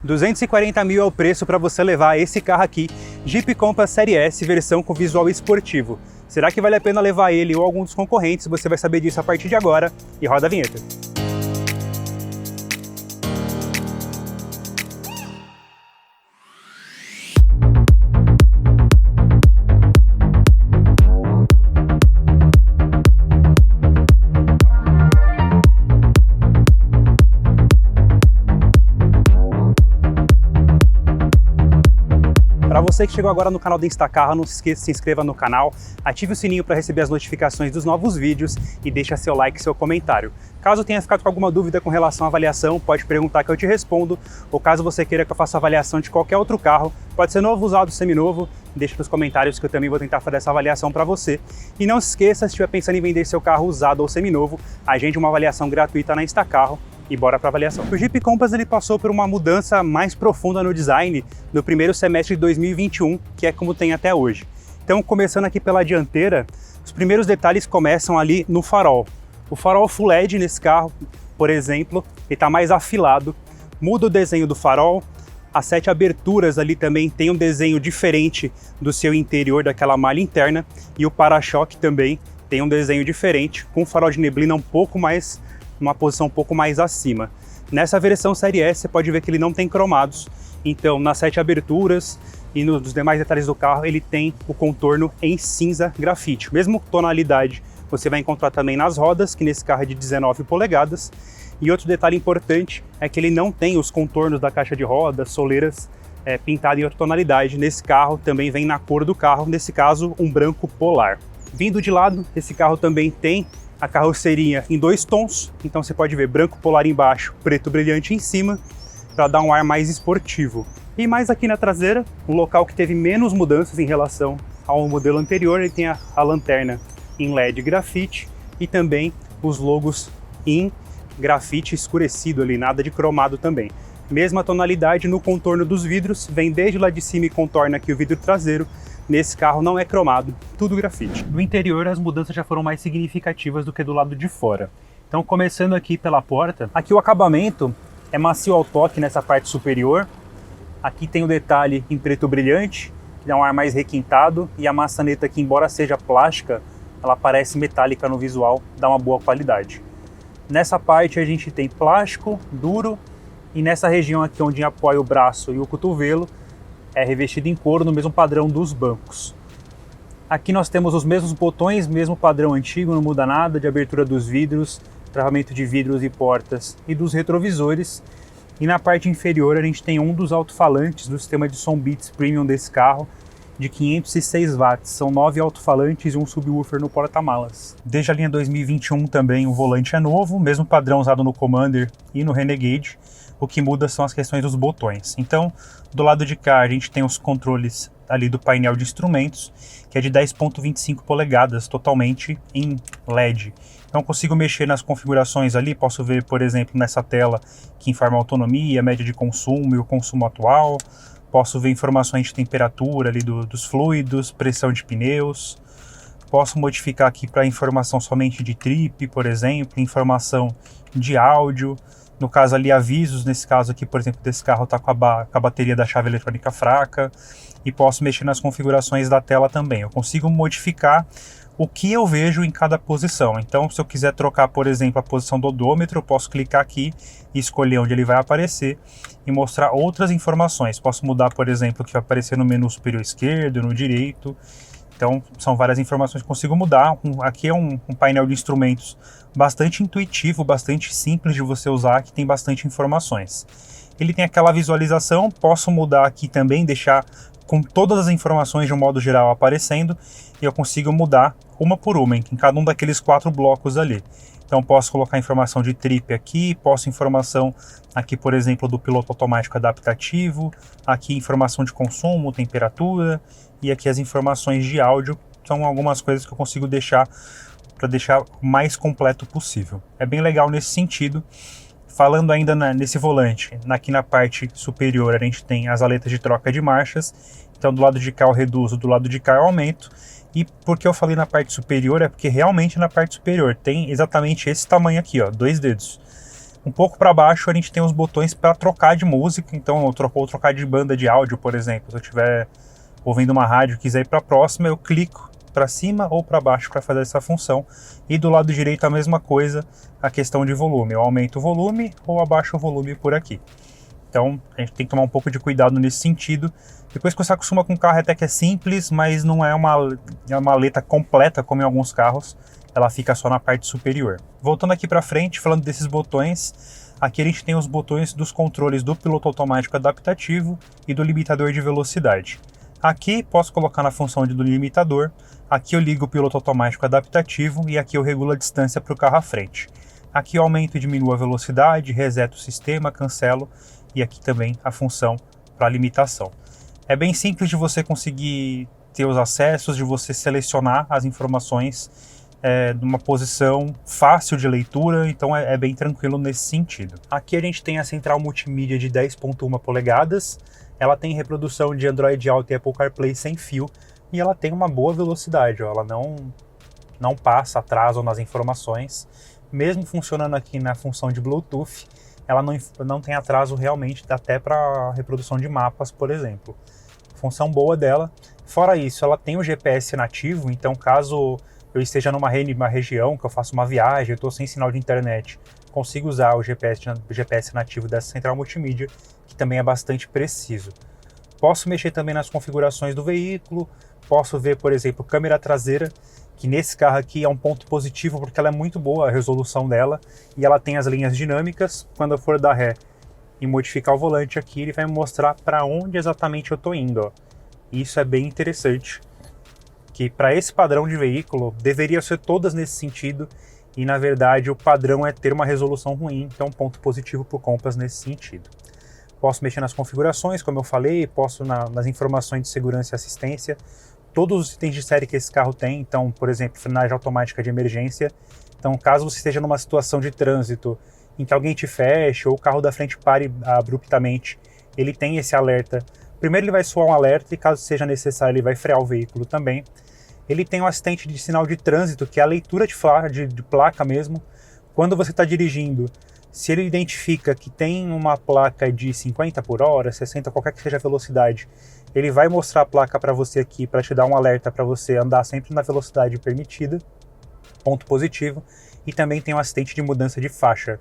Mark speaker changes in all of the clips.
Speaker 1: 240 mil é o preço para você levar esse carro aqui, Jeep Compass Série S, versão com visual esportivo. Será que vale a pena levar ele ou algum dos concorrentes? Você vai saber disso a partir de agora e roda a vinheta. Para você que chegou agora no canal do Instacarro, não se esqueça de se inscreva no canal, ative o sininho para receber as notificações dos novos vídeos e deixa seu like e seu comentário. Caso tenha ficado com alguma dúvida com relação à avaliação, pode perguntar que eu te respondo, ou caso você queira que eu faça avaliação de qualquer outro carro, pode ser novo, usado, seminovo, deixa nos comentários que eu também vou tentar fazer essa avaliação para você. E não se esqueça, se estiver pensando em vender seu carro usado ou seminovo, agende uma avaliação gratuita na Instacarro. E bora para a avaliação. O Jeep Compass ele passou por uma mudança mais profunda no design no primeiro semestre de 2021, que é como tem até hoje. Então, começando aqui pela dianteira, os primeiros detalhes começam ali no farol. O farol Full LED nesse carro, por exemplo, ele está mais afilado, muda o desenho do farol, as 7 aberturas ali também tem um desenho diferente do seu interior, daquela malha interna, e o para-choque também tem um desenho diferente, com o farol de neblina uma posição um pouco mais acima. Nessa versão Série S, você pode ver que ele não tem cromados, então nas 7 aberturas e nos demais detalhes do carro, ele tem o contorno em cinza grafite. Mesmo tonalidade, você vai encontrar também nas rodas, que nesse carro é de 19 polegadas. E outro detalhe importante é que ele não tem os contornos da caixa de rodas, soleiras, pintado em outra tonalidade. Nesse carro também vem na cor do carro, nesse caso um branco polar. Vindo de lado, esse carro também tem a carroceria em 2 tons, então você pode ver branco polar embaixo, preto brilhante em cima, para dar um ar mais esportivo. E mais aqui na traseira, um local que teve menos mudanças em relação ao modelo anterior, ele tem a lanterna em LED grafite e também os logos em grafite escurecido ali, nada de cromado também. Mesma tonalidade no contorno dos vidros, vem desde lá de cima e contorna aqui o vidro traseiro. Nesse carro não é cromado, tudo grafite. No interior as mudanças já foram mais significativas do que do lado de fora. Então começando aqui pela porta, aqui o acabamento é macio ao toque nessa parte superior. Aqui tem o detalhe em preto brilhante, que dá um ar mais requintado, e a maçaneta aqui, embora seja plástica, ela parece metálica no visual, dá uma boa qualidade. Nessa parte a gente tem plástico duro, e nessa região aqui onde apoia o braço e o cotovelo, é revestido em couro no mesmo padrão dos bancos. Aqui nós temos os mesmos botões, mesmo padrão antigo, não muda nada, de abertura dos vidros, travamento de vidros e portas e dos retrovisores. E na parte inferior a gente tem um dos alto-falantes do sistema de som Beats Premium desse carro, de 506 watts. São 9 alto-falantes e um subwoofer no porta-malas. Desde a linha 2021 também o volante é novo, mesmo padrão usado no Commander e no Renegade. O que muda são as questões dos botões. Então, do lado de cá, a gente tem os controles ali do painel de instrumentos, que é de 10,25 polegadas, totalmente em LED. Então, consigo mexer nas configurações ali, posso ver, por exemplo, nessa tela que informa a autonomia, a média de consumo e o consumo atual. Posso ver informações de temperatura ali dos fluidos, pressão de pneus. Posso modificar aqui para informação somente de trip, por exemplo, informação de áudio. No caso ali, avisos, nesse caso aqui, por exemplo, desse carro está com a bateria da chave eletrônica fraca, e posso mexer nas configurações da tela também. Eu consigo modificar o que eu vejo em cada posição. Então, se eu quiser trocar, por exemplo, a posição do odômetro, eu posso clicar aqui e escolher onde ele vai aparecer e mostrar outras informações. Posso mudar, por exemplo, o que vai aparecer no menu superior esquerdo, no direito. Então, são várias informações que consigo mudar. Aqui é um painel de instrumentos bastante intuitivo, bastante simples de você usar, que tem bastante informações. Ele tem aquela visualização, posso mudar aqui também, deixar com todas as informações de um modo geral aparecendo, e eu consigo mudar uma por uma, em cada um daqueles 4 blocos ali. Então posso colocar informação de trip aqui, posso informação aqui, por exemplo, do piloto automático adaptativo, aqui informação de consumo, temperatura, e aqui as informações de áudio. São algumas coisas que eu consigo deixar para deixar o mais completo possível. É bem legal nesse sentido. Falando ainda nesse volante, aqui na parte superior a gente tem as aletas de troca de marchas. Então do lado de cá eu reduzo, do lado de cá eu aumento. E porque eu falei na parte superior, é porque realmente na parte superior tem exatamente esse tamanho aqui, ó, 2 dedos. Um pouco para baixo a gente tem os botões para trocar de música, então ou trocar de banda de áudio, por exemplo. Se eu estiver ouvindo uma rádio e quiser ir para a próxima, eu clico para cima ou para baixo para fazer essa função. E do lado direito a mesma coisa, a questão de volume. Eu aumento o volume ou abaixo o volume por aqui. Então a gente tem que tomar um pouco de cuidado nesse sentido. Depois que você acostuma com o carro até que é simples, mas não é uma maleta completa como em alguns carros. Ela fica só na parte superior. Voltando aqui para frente, falando desses botões, aqui a gente tem os botões dos controles do piloto automático adaptativo e do limitador de velocidade. Aqui posso colocar na função do limitador, aqui eu ligo o piloto automático adaptativo e aqui eu regulo a distância para o carro à frente. Aqui eu aumento e diminuo a velocidade, reseto o sistema, cancelo e aqui também a função para limitação. É bem simples de você conseguir ter os acessos, de você selecionar as informações numa posição fácil de leitura, então é bem tranquilo nesse sentido. Aqui a gente tem a central multimídia de 10.1 polegadas, ela tem reprodução de Android Auto e Apple CarPlay sem fio e ela tem uma boa velocidade, ela não passa atraso nas informações, mesmo funcionando aqui na função de Bluetooth, ela não tem atraso realmente, até para reprodução de mapas, por exemplo. Função boa dela. Fora isso, ela tem o GPS nativo, então caso eu esteja numa região, que eu faço uma viagem, eu estou sem sinal de internet, consigo usar o GPS nativo dessa central multimídia, que também é bastante preciso. Posso mexer também nas configurações do veículo, posso ver, por exemplo, câmera traseira, que nesse carro aqui é um ponto positivo, porque ela é muito boa a resolução dela, e ela tem as linhas dinâmicas. Quando eu for dar ré e modificar o volante aqui, ele vai me mostrar para onde exatamente eu estou indo. Ó. Isso é bem interessante. Que para esse padrão de veículo, deveria ser todas nesse sentido, e na verdade o padrão é ter uma resolução ruim, então um ponto positivo para o Compass nesse sentido. Posso mexer nas configurações, como eu falei, posso nas informações de segurança e assistência, todos os itens de série que esse carro tem, então, por exemplo, frenagem automática de emergência, então caso você esteja numa situação de trânsito em que alguém te feche ou o carro da frente pare abruptamente, ele tem esse alerta. Primeiro ele vai soar um alerta e caso seja necessário ele vai frear o veículo também. Ele tem um assistente de sinal de trânsito, que é a leitura de placa mesmo. Quando você está dirigindo, se ele identifica que tem uma placa de 50 por hora, 60, qualquer que seja a velocidade, ele vai mostrar a placa para você aqui, para te dar um alerta para você andar sempre na velocidade permitida, ponto positivo. E também tem um assistente de mudança de faixa.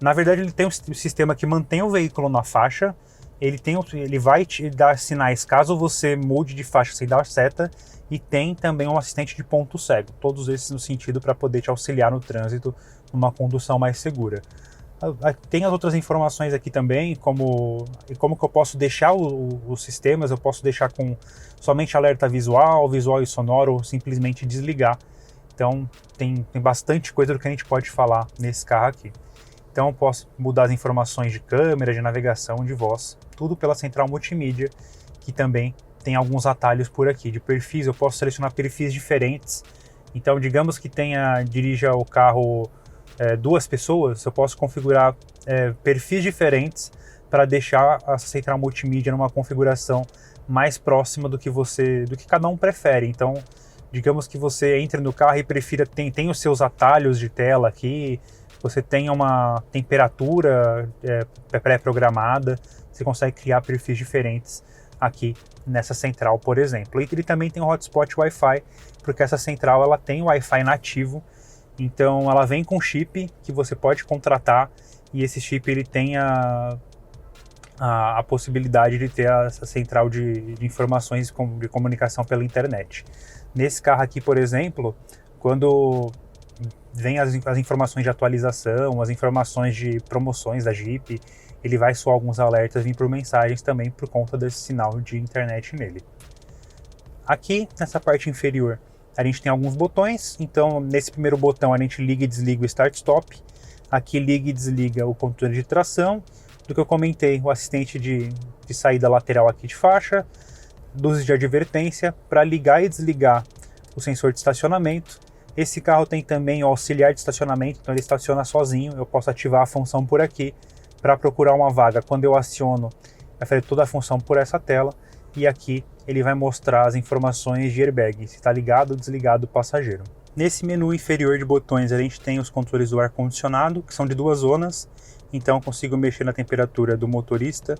Speaker 1: Na verdade, ele tem um sistema que mantém o veículo na faixa, ele vai te dar sinais caso você mude de faixa sem dar seta, e tem também um assistente de ponto cego, todos esses no sentido para poder te auxiliar no trânsito, numa condução mais segura. Tem as outras informações aqui também, como que eu posso deixar os sistemas, eu posso deixar com somente alerta visual e sonoro, ou simplesmente desligar. Então tem bastante coisa do que a gente pode falar nesse carro aqui. Então eu posso mudar as informações de câmera, de navegação, de voz, tudo pela central multimídia, que também tem alguns atalhos por aqui. De perfis, eu posso selecionar perfis diferentes. Então, digamos que dirija o carro duas pessoas, eu posso configurar perfis diferentes para deixar a central multimídia numa configuração mais próxima do que cada um prefere. Então, digamos que você entre no carro e prefira, tem os seus atalhos de tela aqui, você tem uma temperatura pré-programada, você consegue criar perfis diferentes aqui nessa central, por exemplo. E ele também tem um hotspot Wi-Fi, porque essa central ela tem Wi-Fi nativo, então ela vem com chip que você pode contratar, e esse chip ele tem a possibilidade de ter essa central de informações de comunicação pela internet. Nesse carro aqui, por exemplo, quando vem as informações de atualização, as informações de promoções da Jeep, ele vai soar alguns alertas, vir por mensagens também por conta desse sinal de internet nele. Aqui, nessa parte inferior, a gente tem alguns botões, então nesse primeiro botão a gente liga e desliga o Start-Stop, aqui liga e desliga o controle de tração, do que eu comentei, o assistente de saída lateral aqui de faixa, luzes de advertência, para ligar e desligar o sensor de estacionamento. Esse carro tem também o auxiliar de estacionamento, então ele estaciona sozinho, eu posso ativar a função por aqui para procurar uma vaga. Quando eu aciono, vai fazer toda a função por essa tela, e aqui ele vai mostrar as informações de airbag, se está ligado ou desligado o passageiro. Nesse menu inferior de botões a gente tem os controles do ar-condicionado, que são de 2 zonas, então eu consigo mexer na temperatura do motorista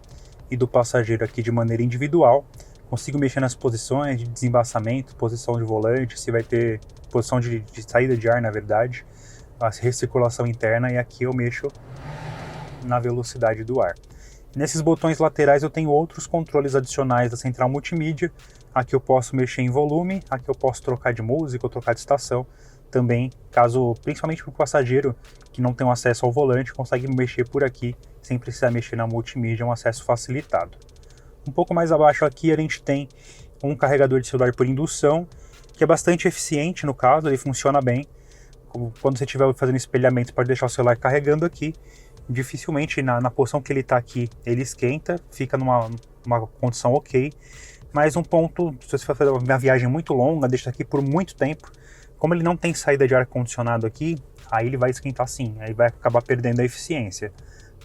Speaker 1: e do passageiro aqui de maneira individual. Consigo mexer nas posições de desembaçamento, posição de volante, se vai ter posição de saída de ar, na verdade, a recirculação interna, e aqui eu mexo na velocidade do ar. Nesses botões laterais eu tenho outros controles adicionais da central multimídia. Aqui eu posso mexer em volume, aqui eu posso trocar de música ou trocar de estação. Também, caso, principalmente para o passageiro que não tem acesso ao volante, consegue mexer por aqui sem precisar mexer na multimídia, um acesso facilitado. Um pouco mais abaixo aqui a gente tem um carregador de celular por indução, que é bastante eficiente no caso, ele funciona bem. Quando você estiver fazendo espelhamento, pode deixar o celular carregando aqui. Dificilmente na posição que ele está aqui, ele esquenta, fica numa condição ok. Mas um ponto, se você for fazer uma viagem muito longa, deixa aqui por muito tempo, como ele não tem saída de ar-condicionado aqui, aí ele vai esquentar sim, aí vai acabar perdendo a eficiência.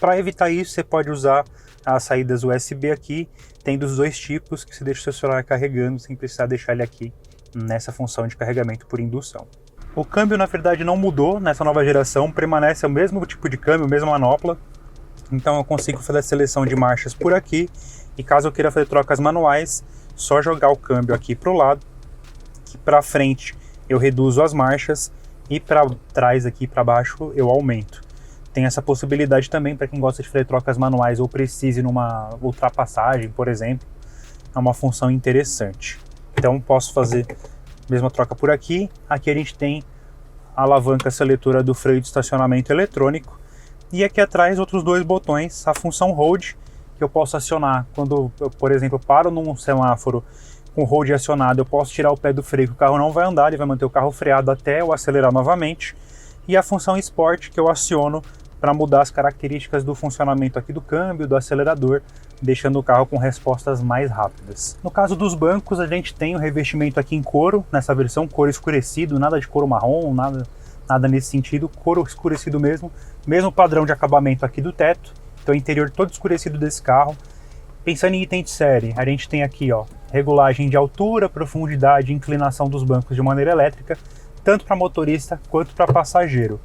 Speaker 1: Para evitar isso, você pode usar as saídas USB aqui, tem dos dois tipos, que você deixa o seu celular carregando sem precisar deixar ele aqui nessa função de carregamento por indução. O câmbio, na verdade, não mudou nessa nova geração, permanece o mesmo tipo de câmbio, a mesma manopla. Então eu consigo fazer a seleção de marchas por aqui, e caso eu queira fazer trocas manuais, só jogar o câmbio aqui para o lado, que para frente eu reduzo as marchas, e para trás aqui para baixo eu aumento. Tem essa possibilidade também para quem gosta de fazer trocas manuais ou precise numa ultrapassagem, por exemplo, é uma função interessante. Então posso fazer mesma troca por aqui. Aqui a gente tem a alavanca seletora do freio de estacionamento eletrônico, e aqui atrás outros dois botões, a função Hold, que eu posso acionar quando eu, por exemplo, paro num semáforo com o Hold acionado, eu posso tirar o pé do freio, que o carro não vai andar, ele vai manter o carro freado até eu acelerar novamente. E a função Sport, que eu aciono para mudar as características do funcionamento aqui do câmbio, do acelerador, deixando o carro com respostas mais rápidas. No caso dos bancos, a gente tem o revestimento aqui em couro, nessa versão couro escurecido, nada de couro marrom, nada nesse sentido, couro escurecido mesmo padrão de acabamento aqui do teto, então o interior todo escurecido desse carro. Pensando em item de série, a gente tem aqui regulagem de altura, profundidade e inclinação dos bancos de maneira elétrica, tanto para motorista quanto para passageiro.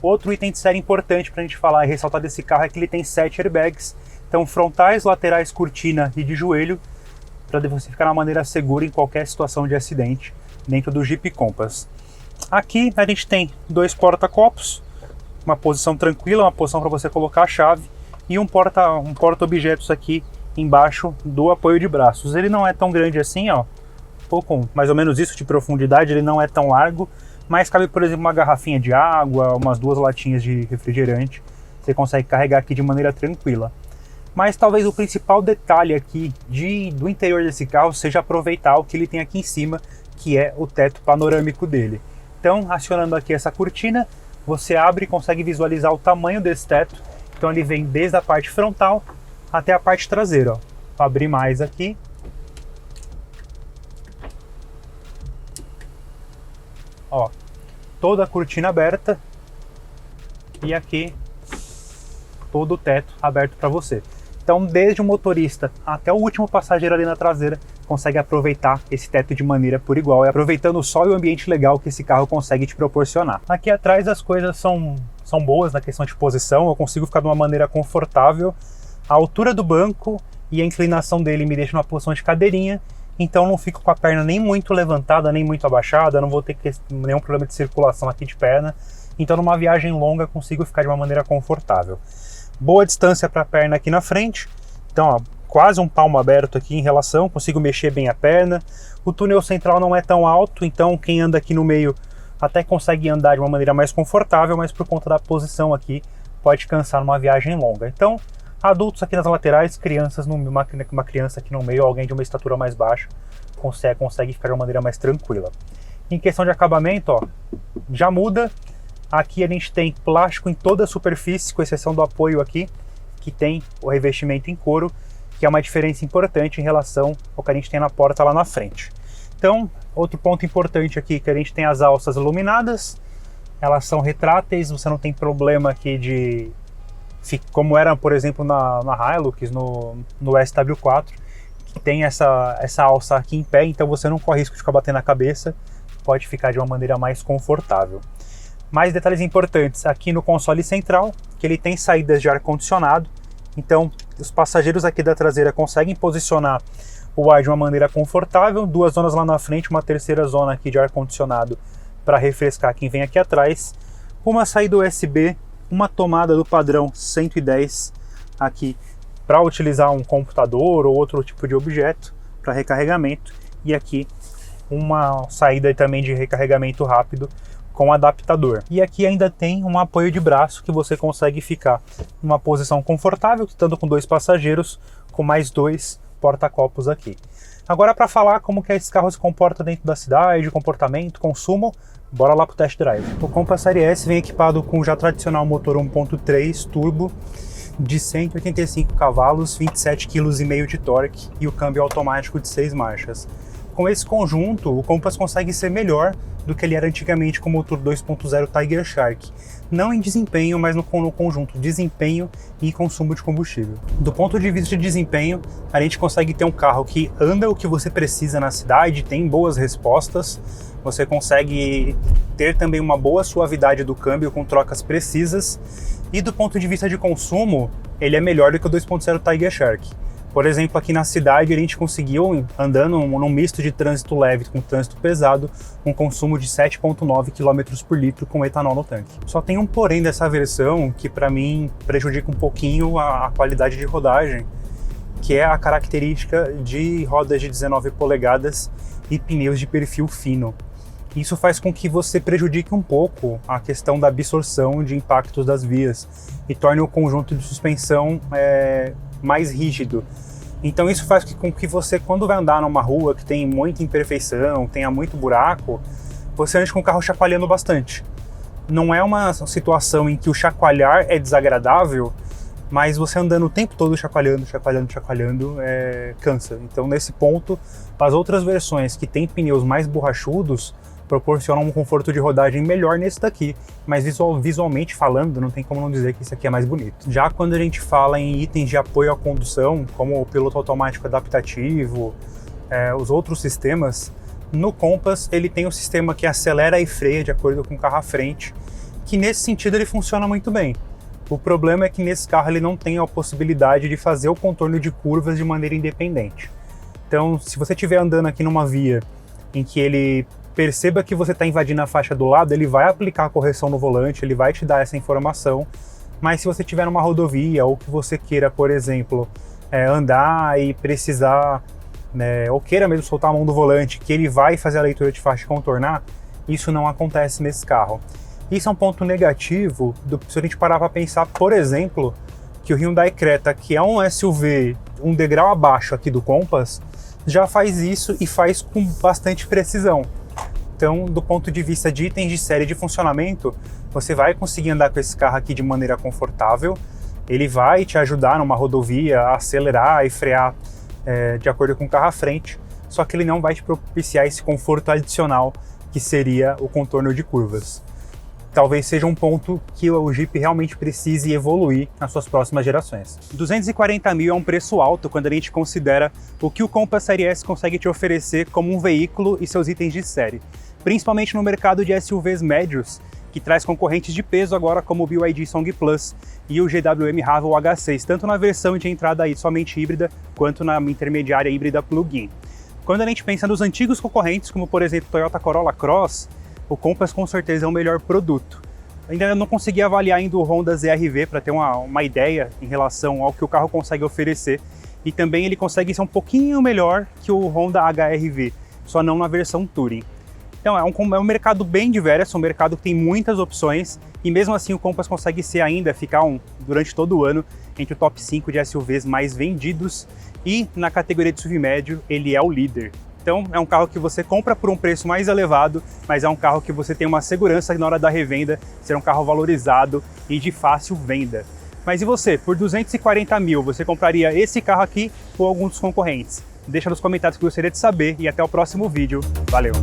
Speaker 1: Outro item de série importante para a gente falar e ressaltar desse carro é que ele tem 7 airbags, então frontais, laterais, cortina e de joelho, para você ficar de uma maneira segura em qualquer situação de acidente dentro do Jeep Compass. Aqui a gente tem 2 porta-copos, uma posição tranquila, uma posição para você colocar a chave, e um porta-objetos aqui embaixo do apoio de braços. Ele não é tão grande assim, pouco, mais ou menos isso de profundidade, ele não é tão largo, mas cabe, por exemplo, uma garrafinha de água, umas 2 latinhas de refrigerante, você consegue carregar aqui de maneira tranquila. Mas talvez o principal detalhe aqui do interior desse carro seja aproveitar o que ele tem aqui em cima, que é o teto panorâmico dele. Então, acionando aqui essa cortina, você abre e consegue visualizar o tamanho desse teto. Então ele vem desde a parte frontal até a parte traseira. Vou abrir mais aqui. Toda a cortina aberta, e aqui todo o teto aberto para você. Então, desde o motorista até o último passageiro ali na traseira consegue aproveitar esse teto de maneira por igual, e aproveitando o sol e o ambiente legal que esse carro consegue te proporcionar. Aqui atrás as coisas são boas na questão de posição, eu consigo ficar de uma maneira confortável. A altura do banco e a inclinação dele me deixa numa posição de cadeirinha, então não fico com a perna nem muito levantada, nem muito abaixada, não vou ter nenhum problema de circulação aqui de perna. Então numa viagem longa consigo ficar de uma maneira confortável. Boa distância para a perna aqui na frente, então quase um palmo aberto aqui em relação, consigo mexer bem a perna. O túnel central não é tão alto, então quem anda aqui no meio até consegue andar de uma maneira mais confortável, mas por conta da posição aqui pode cansar numa viagem longa. Então, adultos aqui nas laterais, crianças, uma criança aqui no meio, alguém de uma estatura mais baixa, consegue ficar de uma maneira mais tranquila. Em questão de acabamento, já muda. Aqui a gente tem plástico em toda a superfície, com exceção do apoio aqui, que tem o revestimento em couro, que é uma diferença importante em relação ao que a gente tem na porta lá na frente. Então, outro ponto importante aqui, que a gente tem as alças iluminadas, elas são retráteis, você não tem problema aqui como era, por exemplo, na Hilux, no SW4, que tem essa alça aqui em pé, então você não corre risco de ficar batendo a cabeça. pode ficar de uma maneira mais confortável. Mais detalhes importantes aqui no console central, que ele tem saídas de ar-condicionado, então os passageiros aqui da traseira conseguem posicionar o ar de uma maneira confortável, 2 zonas lá na frente, uma terceira zona aqui de ar-condicionado para refrescar quem vem aqui atrás, uma saída USB, uma tomada do padrão 110 aqui para utilizar um computador ou outro tipo de objeto para recarregamento, e aqui uma saída também de recarregamento rápido com adaptador. E aqui ainda tem um apoio de braço que você consegue ficar numa posição confortável, estando com 2 passageiros, com mais 2 porta-copos aqui. Agora, para falar como que esse carro se comporta dentro da cidade, comportamento, consumo, bora lá para o test drive. O Compass Série S vem equipado com o já tradicional motor 1.3 turbo de 185 cavalos, 27,5 kg de torque e o câmbio automático de 6 marchas. Com esse conjunto, o Compass consegue ser melhor do que ele era antigamente com o motor 2.0 Tiger Shark. Não em desempenho, mas no conjunto desempenho e consumo de combustível. Do ponto de vista de desempenho, a gente consegue ter um carro que anda o que você precisa na cidade, tem boas respostas, você consegue ter também uma boa suavidade do câmbio com trocas precisas, e do ponto de vista de consumo, ele é melhor do que o 2.0 Tiger Shark. Por exemplo, aqui na cidade a gente conseguiu, andando num misto de trânsito leve com trânsito pesado, um consumo de 7,9 km por litro com etanol no tanque. Só tem um porém dessa versão que para mim prejudica um pouquinho a qualidade de rodagem, que é a característica de rodas de 19 polegadas e pneus de perfil fino. Isso faz com que você prejudique um pouco a questão da absorção de impactos das vias e torne o conjunto de suspensão mais rígido. Então isso faz com que você, quando vai andar numa rua que tem muita imperfeição, tenha muito buraco, você ande com o carro chacoalhando bastante. Não é uma situação em que o chacoalhar é desagradável, mas você andando o tempo todo chacoalhando, cansa. Então nesse ponto, as outras versões que têm pneus mais borrachudos proporcionam um conforto de rodagem melhor nesse daqui, mas visualmente falando, não tem como não dizer que esse aqui é mais bonito. Já quando a gente fala em itens de apoio à condução, como o piloto automático adaptativo, os outros sistemas, no Compass ele tem um sistema que acelera e freia de acordo com o carro à frente, que nesse sentido ele funciona muito bem. O problema é que nesse carro ele não tem a possibilidade de fazer o contorno de curvas de maneira independente. Então, se você estiver andando aqui numa via em que ele perceba que você está invadindo a faixa do lado, ele vai aplicar a correção no volante, ele vai te dar essa informação, mas se você estiver numa rodovia ou que você queira, por exemplo, andar e precisar, ou queira mesmo soltar a mão do volante, que ele vai fazer a leitura de faixa e contornar, isso não acontece nesse carro. Isso é um ponto negativo se a gente parar para pensar, por exemplo, que o Hyundai Creta, que é um SUV um degrau abaixo aqui do Compass, já faz isso e faz com bastante precisão. Então, do ponto de vista de itens de série de funcionamento, você vai conseguir andar com esse carro aqui de maneira confortável, ele vai te ajudar numa rodovia a acelerar e frear de acordo com o carro à frente, só que ele não vai te propiciar esse conforto adicional que seria o contorno de curvas. Talvez seja um ponto que o Jeep realmente precise evoluir nas suas próximas gerações. 240 mil é um preço alto quando a gente considera o que o Compass Série S consegue te oferecer como um veículo e seus itens de série, principalmente no mercado de SUVs médios, que traz concorrentes de peso agora como o BYD Song Plus e o GWM Ravel H6, tanto na versão de entrada aí somente híbrida, quanto na intermediária híbrida plug-in. Quando a gente pensa nos antigos concorrentes, como por exemplo Toyota Corolla Cross, o Compass com certeza é o melhor produto. Ainda não consegui avaliar ainda o Honda ZR-V para ter uma ideia em relação ao que o carro consegue oferecer, e também ele consegue ser um pouquinho melhor que o Honda HR-V, só não na versão Touring. Então é um mercado bem diverso, um mercado que tem muitas opções, e mesmo assim o Compass consegue ficar durante todo o ano entre o top 5 de SUVs mais vendidos, e na categoria de SUV médio ele é o líder. Então é um carro que você compra por um preço mais elevado, mas é um carro que você tem uma segurança na hora da revenda, ser um carro valorizado e de fácil venda. Mas e você, por 240 mil, você compraria esse carro aqui ou algum dos concorrentes? Deixa nos comentários que eu gostaria de saber, e até o próximo vídeo. Valeu!